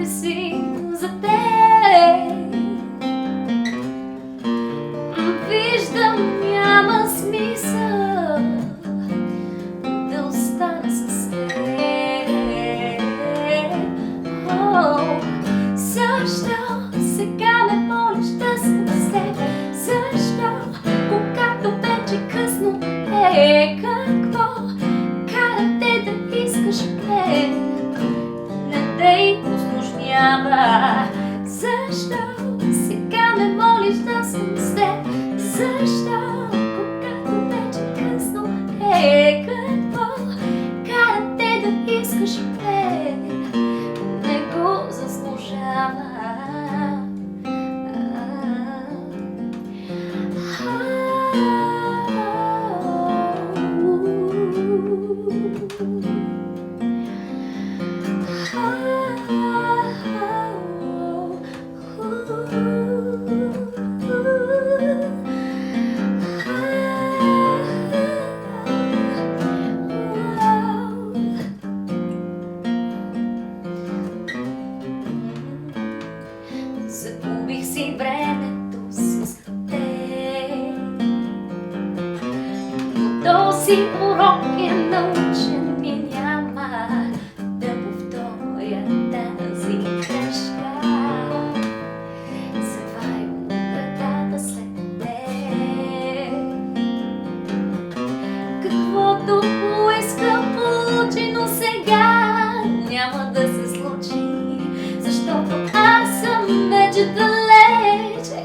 си за теб. Виждам, няма смисъл да остана с теб. Защо сега ме молиш да съм с теб? Защо, когато вече късно е? Какво кара те да искаш мен? Не дей усложнява. Защо сега ме молиш да съм с теб? Защо, когато вече късно е? Какво кара те да искаш мен? Не го заслужава. Загубих си времето с теб, но този урок е научен и няма да повторя тази грешка. Заварям вратата след теб. Каквото поиска получи, но сега няма да се случи, защото аз съм вече далеч.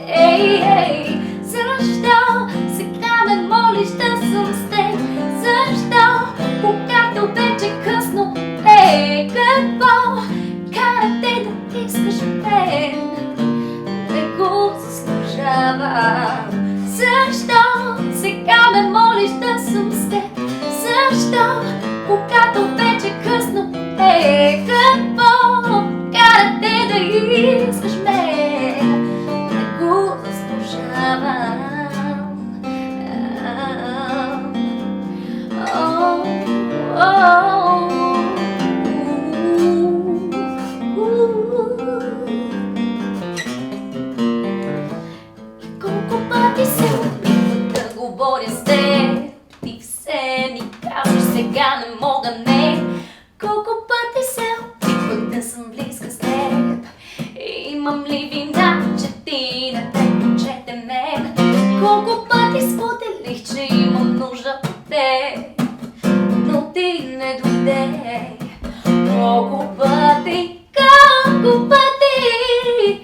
Ей, защо сега ме молиш да съм с теб? Защо, когато вече късно е? Какво кара те да искаш мен? Не го заслужавам. Защо сега ме молиш да съм с теб? Защо, когато вече късно е? Какво кара те да искаш мен? Не го заслужавам. И колко пъти се опитвам да говоря с теб, ти все ми казваш сега не мога, не. Колко пъти се опитвам да съм близка с теб, имам ли вина, че ти не предпочете мен? Колко пъти споделих, че имам нужда от теб, но ти не дойде. Колко пъти, колко пъти